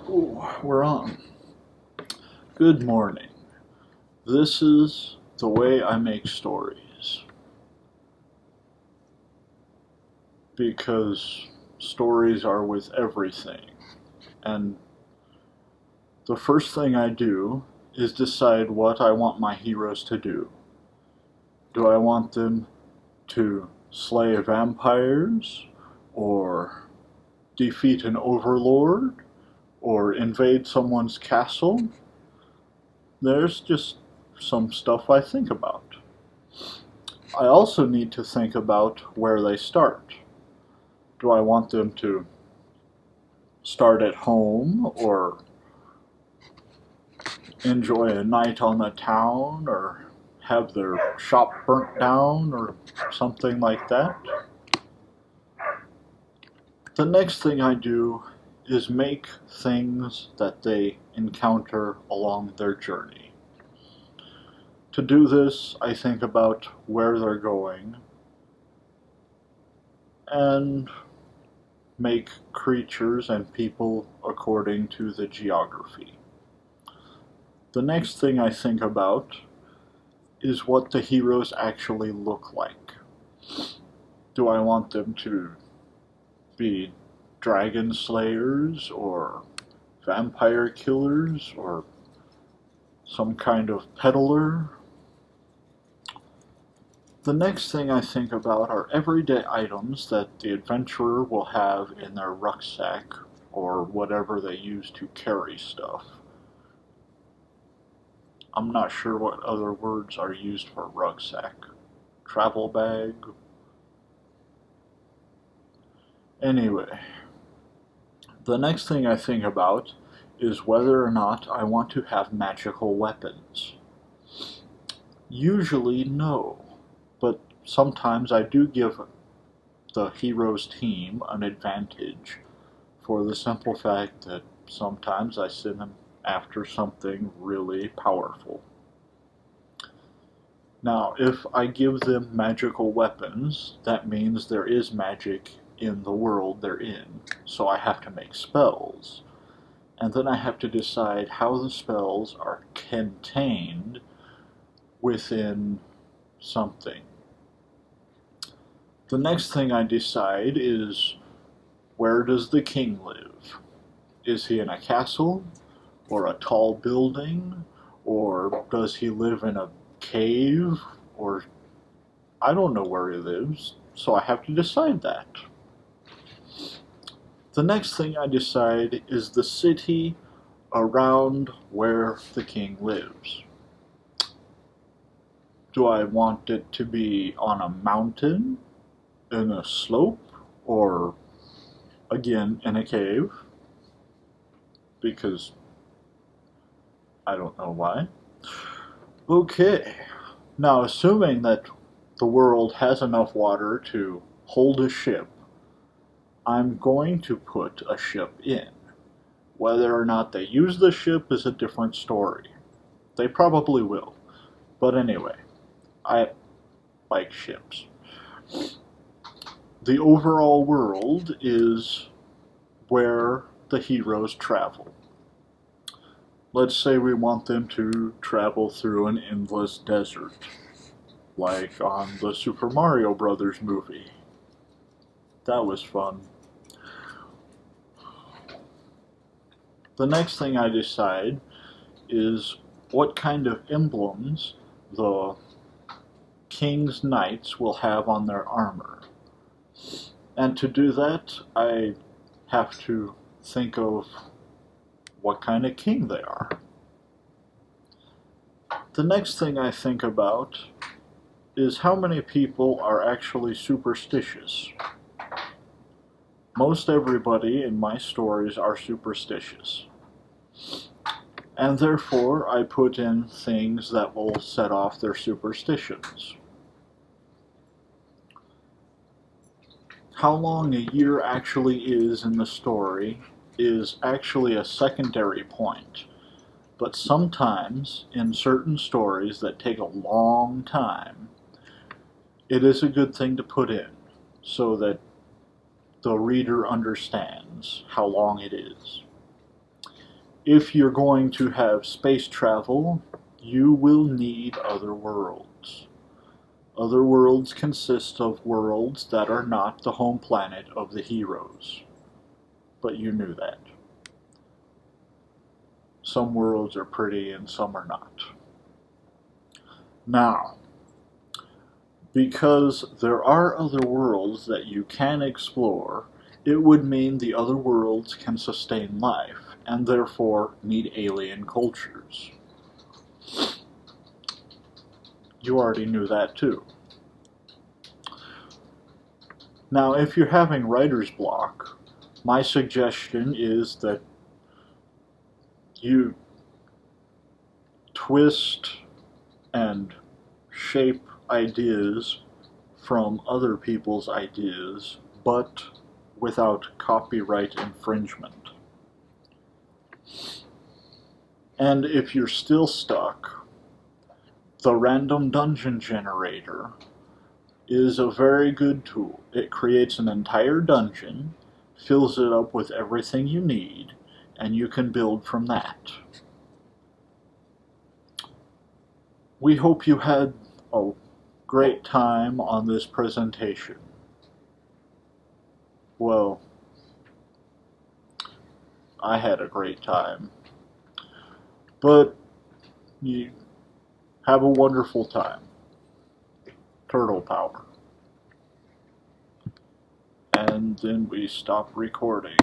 Ooh, we're on. Good morning. This is the way I make stories. Because stories are with everything. And the first thing I do is decide what I want my heroes to do. Do I want them to slay vampires? Or defeat an overlord? Or invade someone's castle? There's just some stuff I think about. I also need to think about where they start. Do I want them to start at home or enjoy a night on the town or have their shop burnt down or something like that? The next thing I do is make things that they encounter along their journey. To do this, I think about where they're going and make creatures and people according to the geography. The next thing I think about is what the heroes actually look like. Do I want them to be dragon slayers or vampire killers or some kind of peddler? The next thing I think about are everyday items that the adventurer will have in their rucksack or whatever they use to carry stuff. I'm not sure what other words are used for rucksack. Travel bag? Anyway, the next thing I think about is whether or not I want to have magical weapons. Usually no, but sometimes I do give the hero's team an advantage for the simple fact that sometimes I send them after something really powerful. Now, if I give them magical weapons, that means there is magic in the world they're in, so I have to make spells. And then I have to decide how the spells are contained within something. The next thing I decide is, where does the king live? Is he in a castle? Or a tall building? Or does he live in a cave? Or I don't know where he lives, so I have to decide that. The next thing I decide is the city around where the king lives. Do I want it to be on a mountain, in a slope, or again in a cave? Because I don't know why. Okay, now assuming that the world has enough water to hold a ship, I'm going to put a ship in. Whether or not they use the ship is a different story. They probably will. But anyway, I like ships. The overall world is where the heroes travel. Let's say we want them to travel through an endless desert, like on the Super Mario Brothers movie. That was fun. The next thing I decide is what kind of emblems the king's knights will have on their armor. And to do that, I have to think of what kind of king they are. The next thing I think about is how many people are actually superstitious. Most everybody in my stories are superstitious. And therefore, I put in things that will set off their superstitions. How long a year actually is in the story is actually a secondary point. But sometimes, in certain stories that take a long time, it is a good thing to put in so that the reader understands how long it is. if you're going to have space travel, you will need other worlds. Other worlds consist of worlds that are not the home planet of the heroes. But you knew that. Some worlds are pretty and some are not. Now, because there are other worlds that you can explore, it would mean the other worlds can sustain life, and therefore need alien cultures. You already knew that too. Now, if you're having writer's block, my suggestion is that you twist and shape ideas from other people's ideas, but without copyright infringement. And if you're still stuck, the random dungeon generator is a very good tool. It creates an entire dungeon, fills it up with everything you need, and you can build from that. We hope you had a great time on this presentation. Well, I had a great time. But you have a wonderful time. Turtle power. And then we stop recording.